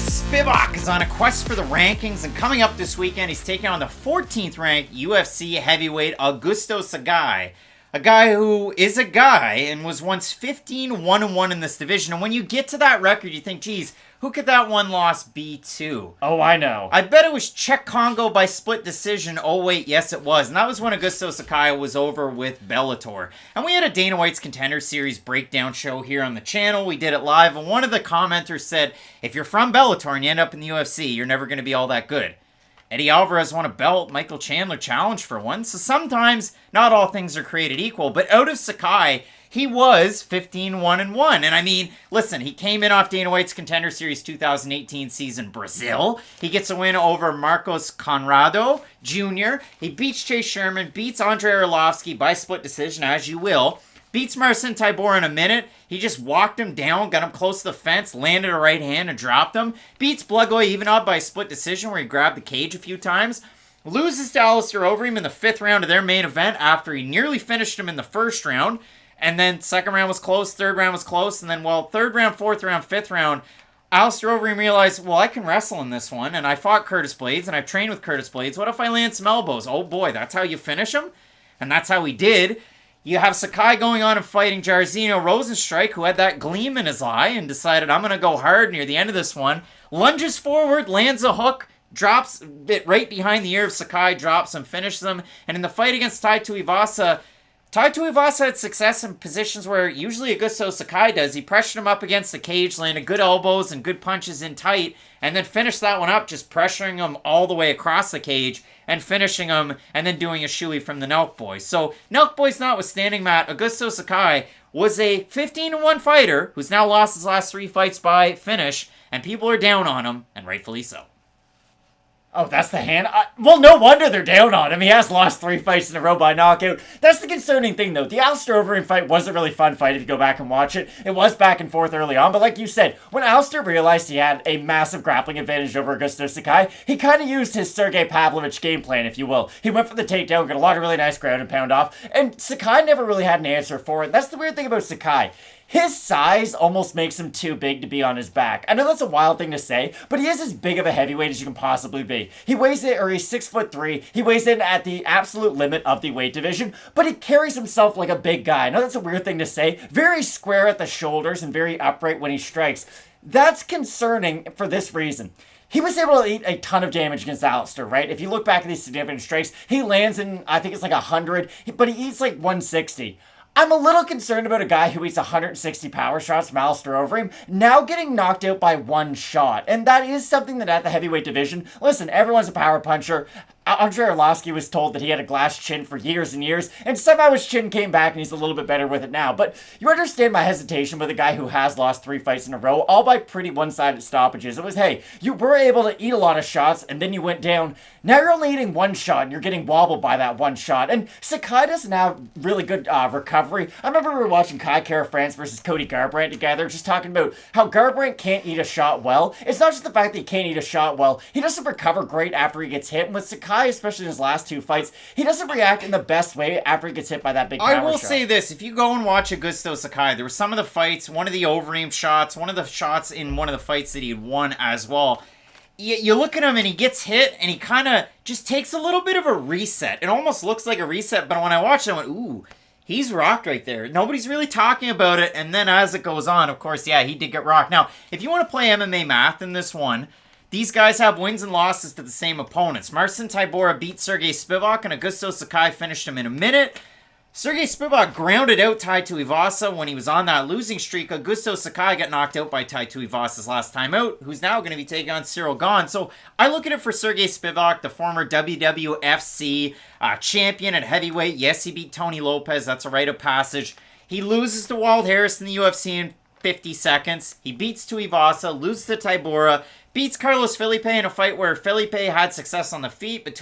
Spivak is on a quest for the rankings, and coming up this weekend, he's taking on the 14th ranked UFC heavyweight Augusto Sakai. A guy who is a guy and was once 15-1-1 in this division. And when you get to that record, you think, geez, who could that one loss be to? Oh, I know. I bet it was Czech Congo by split decision. Oh, wait, yes, it was. And that was when Augusto Sakai was over with Bellator. And we had a Dana White's Contender Series breakdown show here on the channel. We did it live, and one of the commenters said, if you're from Bellator and you end up in the UFC, you're never going to be all that good. Eddie Alvarez won a belt, Michael Chandler challenged for one, so sometimes not all things are created equal, but out of Sakai, he was 15-1-1. And I mean, listen, he came in off Dana White's Contender Series 2018 season Brazil. He gets a win over Marcos Conrado Jr. He beats Chase Sherman, beats Andrei Arlovski by split decision, as you will. Beats Marcin Tybura in a minute. He just walked him down, got him close to the fence, landed a right hand and dropped him. Beats Blagoy Ivanov by split decision where he grabbed the cage a few times. Loses to Alistair Overeem in the 5th round of their main event after he nearly finished him in the 1st round. And then 2nd round was close, 3rd round was close, and then, 3rd round, 4th round, 5th round, Alistair Overeem realized, well, I can wrestle in this one, and I fought Curtis Blades, and I've trained with Curtis Blades. What if I land some elbows? Oh boy, that's how you finish him? And that's how he did. You have Sakai going on and fighting Jairzinho Rosenstrike, who had that gleam in his eye and decided, I'm going to go hard near the end of this one. Lunges forward, lands a hook, drops it right behind the ear of Sakai, drops him, finishes him. And in the fight against Tai Tuivasa had success in positions where usually Augusto Sakai does. He pressured him up against the cage, landed good elbows and good punches in tight, and then finished that one up, just pressuring him all the way across the cage and finishing him, and then doing a shoey from the Nelk Boys. So, Nelk Boys notwithstanding, Matt, Augusto Sakai was a 15-1 fighter who's now lost his last 3 fights by finish, and people are down on him, and rightfully so. Oh, that's the hand? Well, no wonder they're down on him. He has lost 3 fights in a row by knockout. That's the concerning thing, though. The Alistair Overeem fight was a really fun fight if you go back and watch it. It was back and forth early on, but like you said, when Alistair realized he had a massive grappling advantage over Augusto Sakai, he kind of used his Sergey Pavlovich game plan, if you will. He went for the takedown, got a lot of really nice ground and pound off, and Sakai never really had an answer for it. That's the weird thing about Sakai. His size almost makes him too big to be on his back. I know that's a wild thing to say, but he is as big of a heavyweight as you can possibly be. He's 6'3". He weighs in at the absolute limit of the weight division, but he carries himself like a big guy. I know that's a weird thing to say. Very square at the shoulders and very upright when he strikes. That's concerning for this reason. He was able to eat a ton of damage against Alistair, right? If you look back at these significant strikes, he lands in, I think it's like 100, but he eats like 160. I'm a little concerned about a guy who eats 160 power shots from Alistair Overeem now getting knocked out by 1 shot. And that is something that at the heavyweight division, listen, everyone's a power puncher. Andrei Arlovski was told that he had a glass chin for years and years, and somehow his chin came back and he's a little bit better with it now. But you understand my hesitation with a guy who has lost 3 fights in a row, all by pretty one-sided stoppages. It was, hey, you were able to eat a lot of shots, and then you went down. Now you're only eating 1 shot, and you're getting wobbled by that 1 shot. And Sakai doesn't have really good recovery. I remember we were watching Kai Kara France versus Cody Garbrandt together, just talking about how Garbrandt can't eat a shot well. It's not just the fact that he can't eat a shot well. He doesn't recover great after he gets hit. And with Sakai, especially in his last 2 fights, he doesn't react in the best way after he gets hit by that big power shot. I will say this, if you go and watch Augusto Sakai, there were some of the fights, one of the Overeem shots, one of the shots in one of the fights that he had won as well. You look at him and he gets hit and he kind of just takes a little bit of a reset. It almost looks like a reset, but when I watched it, I went, ooh, he's rocked right there. Nobody's really talking about it, and then as it goes on, of course, yeah, he did get rocked. Now, if you want to play MMA math in this one, these guys have wins and losses to the same opponents. Marcin Tybura beat Sergey Spivak, and Augusto Sakai finished him in a minute. Sergey Spivak grounded out Tai Tuivasa when he was on that losing streak. Augusto Sakai got knocked out by Tai Tuivasa's last time out, who's now going to be taking on Cyril Gahn. So I look at it for Sergey Spivak, the former WWFC champion at heavyweight. Yes, he beat Tony Lopez. That's a rite of passage. He loses to Walt Harris in the UFC in 50 seconds. He beats Tuivasa, loses to Tybura, beats Carlos Felipe in a fight where Felipe had success on the feet, but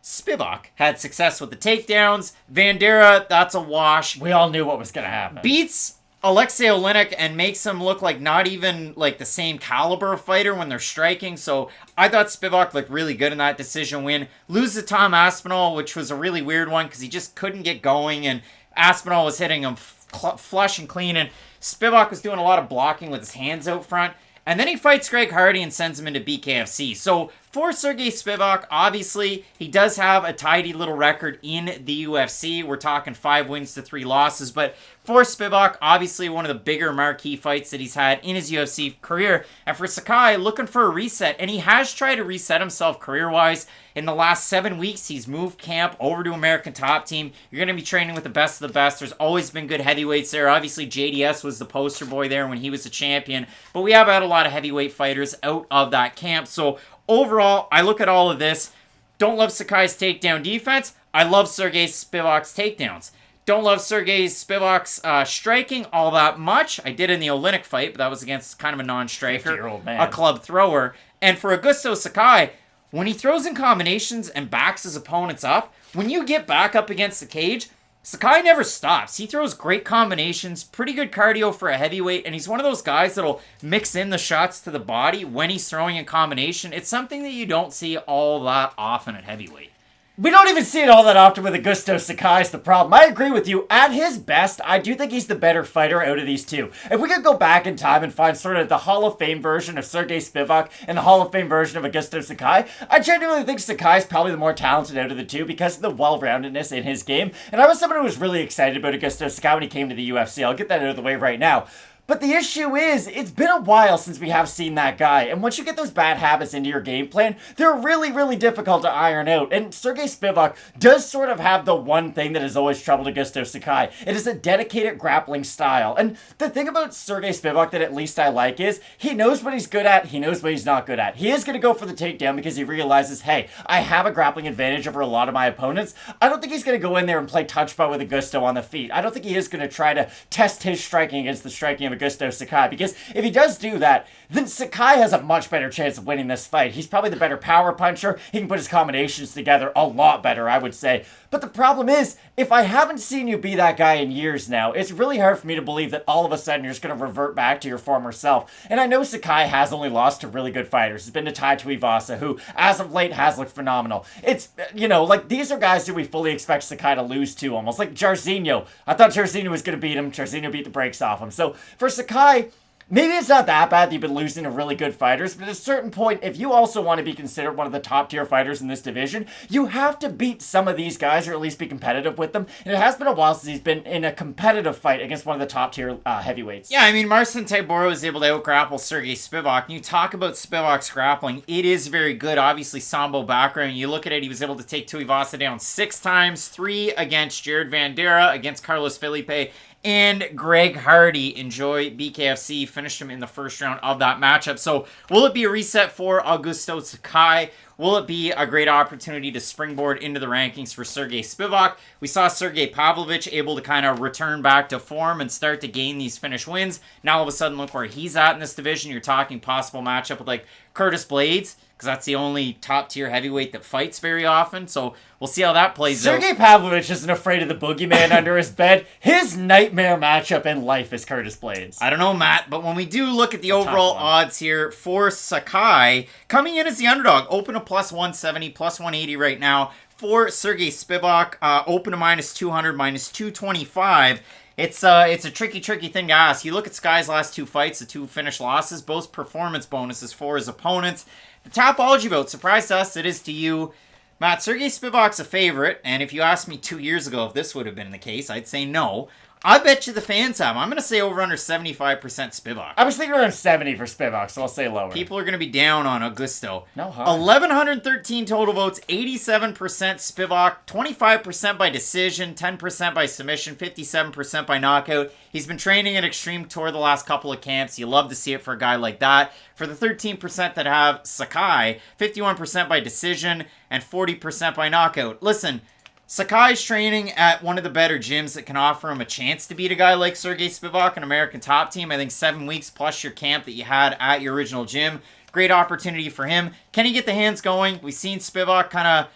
Spivak had success with the takedowns. Vandera, that's a wash. We all knew what was going to happen. Beats Alexei Oleinik and makes him look like not even like the same caliber of fighter when they're striking. So I thought Spivak looked really good in that decision win. Loses to Tom Aspinall, which was a really weird one because he just couldn't get going, and Aspinall was hitting him flush and clean, and Spivak was doing a lot of blocking with his hands out front. And then he fights Greg Hardy and sends him into BKFC. So for Sergey Spivak, obviously, he does have a tidy little record in the UFC. We're talking 5 wins to 3 losses. But for Spivak, obviously one of the bigger marquee fights that he's had in his UFC career. And for Sakai, looking for a reset. And he has tried to reset himself career-wise. In the last 7 weeks, he's moved camp over to American Top Team. You're going to be training with the best of the best. There's always been good heavyweights there. Obviously, JDS was the poster boy there when he was a champion. But we have had a lot of heavyweight fighters out of that camp. So overall, I look at all of this. Don't love Sakai's takedown defense. I love Sergey Spivak's takedowns. Don't love Sergey Spivak's striking all that much. I did in the Olynyk fight, but that was against kind of a non-striker, a club thrower. And for Augusto Sakai, when he throws in combinations and backs his opponents up, when you get back up against the cage, Sakai never stops. He throws great combinations, pretty good cardio for a heavyweight, and he's one of those guys that'll mix in the shots to the body when he's throwing in combination. It's something that you don't see all that often at heavyweight. We don't even see it all that often with Augusto Sakai is the problem. I agree with you. At his best, I do think he's the better fighter out of these two. If we could go back in time and find sort of the Hall of Fame version of Sergey Spivak and the Hall of Fame version of Augusto Sakai, I genuinely think Sakai is probably the more talented out of the two because of the well-roundedness in his game. And I was someone who was really excited about Augusto Sakai when he came to the UFC. I'll get that out of the way right now. But the issue is, it's been a while since we have seen that guy, and once you get those bad habits into your game plan, they're really, really difficult to iron out, and Sergey Spivak does sort of have the one thing that has always troubled Augusto Sakai. It is a dedicated grappling style, and the thing about Sergey Spivak that at least I like is, he knows what he's good at, he knows what he's not good at. He is going to go for the takedown because he realizes, hey, I have a grappling advantage over a lot of my opponents. I don't think he's going to go in there and play touch ball with Augusto on the feet. I don't think he is going to try to test his striking against the striking of Augusto Sakai, because if he does do that, then Sakai has a much better chance of winning this fight. He's probably the better power puncher. He can put his combinations together a lot better, I would say. But the problem is, if I haven't seen you be that guy in years now, it's really hard for me to believe that all of a sudden you're just going to revert back to your former self. And I know Sakai has only lost to really good fighters. He's been to Tai Tuivasa, who, as of late, has looked phenomenal. It's, like, these are guys who we fully expect Sakai to lose to, almost. Like Jairzinho. I thought Jairzinho was going to beat him. Jairzinho beat the brakes off him. So, for Sakai, maybe it's not that bad that you've been losing to really good fighters, but at a certain point, if you also want to be considered one of the top-tier fighters in this division, you have to beat some of these guys or at least be competitive with them. And it has been a while since he's been in a competitive fight against one of the top-tier heavyweights. Yeah, I mean, Marcin Tybura was able to out-grapple Sergey Spivak. And you talk about Spivak's grappling, it is very good. Obviously, Sambo background. You look at it, he was able to take Tuivasa down 6 times, 3 against Jared Vandeira, against Carlos Felipe, and Greg Hardy. Enjoy BKFC. Finished him in the first round of that matchup. So will it be a reset for Augusto Sakai? Will it be a great opportunity to springboard into the rankings for Sergey Spivak? We saw Sergey Pavlovich able to kind of return back to form and start to gain these finish wins. Now all of a sudden, look where he's at in this division. You're talking possible matchup with like Curtis Blades, because that's the only top-tier heavyweight that fights very often. So we'll see how that plays out. Sergey Pavlovich isn't afraid of the boogeyman under his bed. His nightmare matchup in life is Curtis Blades. I don't know, Matt, but when we do look at the overall odds here for Sakai, coming in as the underdog, open to plus 170, plus 180 right now. For Sergey Spivak, open to minus 200, minus 225. It's a tricky thing to ask. You look at Sky's last 2 fights, the 2 finished losses, both performance bonuses for his opponents. The Tapology vote, surprised us, it is to you. Matt, Sergey Spivak's a favorite, and if you asked me 2 years ago if this would have been the case, I'd say no. I bet you the fans have. I'm going to say over under 75% Spivak. I was thinking around 70 for Spivak, so I'll say lower. People are going to be down on Augusto. No harm. 1,113 total votes, 87% Spivak, 25% by decision, 10% by submission, 57% by knockout. He's been training at Extreme Tour the last couple of camps. You love to see it for a guy like that. For the 13% that have Sakai, 51% by decision and 40% by knockout. Listen, Sakai's training at one of the better gyms that can offer him a chance to beat a guy like Sergey Spivak, an American Top Team. I think 7 weeks plus your camp that you had at your original gym. Great opportunity for him. Can he get the hands going? We've seen Spivak kind of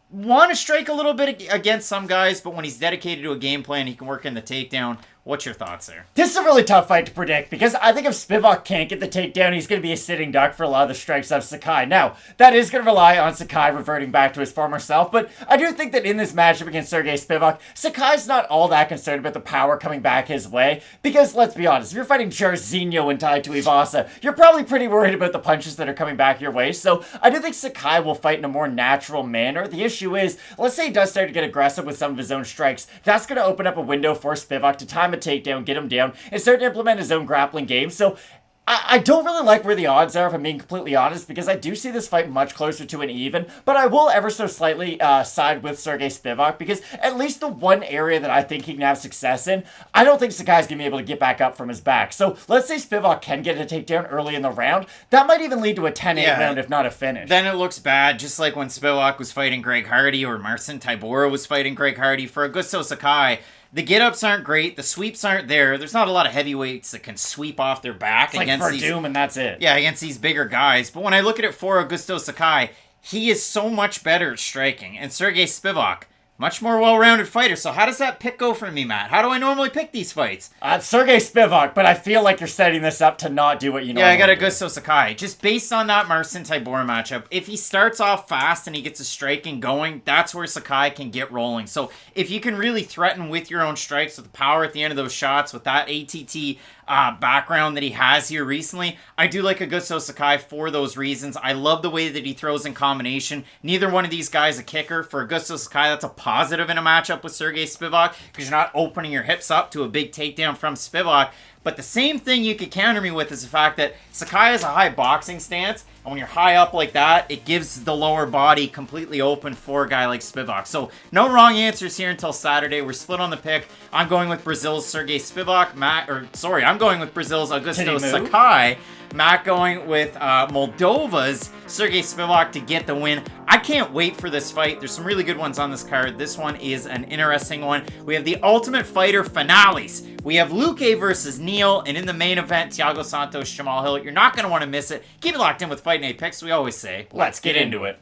want to strike a little bit against some guys, but when he's dedicated to a game plan, he can work in the takedown What's your thoughts there? This is a really tough fight to predict because I think if Spivak can't get the takedown, he's going to be a sitting duck for a lot of the strikes of Sakai. Now, that is going to rely on Sakai reverting back to his former self, but I do think that in this matchup against Sergey Spivak, Sakai's not all that concerned about the power coming back his way because, let's be honest, if you're fighting Jairzinho and Tai Tuivasa, you're probably pretty worried about the punches that are coming back your way, so I do think Sakai will fight in a more natural manner. The issue is, let's say he does start to get aggressive with some of his own strikes, that's going to open up a window for Spivak to time a takedown, get him down, and start to implement his own grappling game. So I don't really like where the odds are, if I'm being completely honest, because I do see this fight much closer to an even, but I will ever so slightly side with Sergey Spivak, because at least the one area that I think he can have success in, I don't think Sakai's going to be able to get back up from his back. So let's say Spivak can get a takedown early in the round, that might even lead to a 10-8 round, if not a finish. Then it looks bad, just like when Spivak was fighting Greg Hardy, or Marcin Tybura was fighting Greg Hardy. For Augusto Sakai, the get-ups aren't great. The sweeps aren't there. There's not a lot of heavyweights that can sweep off their back it's against like these... Doom, and that's it. Yeah, against these bigger guys. But when I look at it for Augusto Sakai, he is so much better at striking. And Sergey Spivak, much more well-rounded fighter. So how does that pick go for me, Matt? How do I normally pick these fights? Sergey Spivak, but I feel like you're setting this up to not do what you normally do. Yeah, I got Augusto Sakai. Just based on that Marcin Tybura matchup, if he starts off fast and he gets a striking going, that's where Sakai can get rolling. So if you can really threaten with your own strikes, with the power at the end of those shots, with that ATT background that he has here recently, I do like Augusto Sakai for those reasons. I love the way that he throws in combination. Neither one of these guys a kicker. For Augusto Sakai, that's a positive in a matchup with Sergey Spivak because you're not opening your hips up to a big takedown from Spivak. But the same thing you could counter me with is the fact that Sakai has a high boxing stance, and when you're high up like that, it gives the lower body completely open for a guy like Spivak. So no wrong answers here until Saturday. We're split on the pick. I'm going with Brazil's Sergey Spivak. I'm going with Brazil's Augusto Sakai. Matt going with Moldova's Sergey Spivak to get the win. I can't wait for this fight. There's some really good ones on this card. This one is an interesting one. We have the Ultimate Fighter finales. We have Luque versus Neal, and in the main event, Thiago Santos, Jamal Hill. You're not going to want to miss it. Keep it locked in with Fight Night Picks. We always say, let's get into it.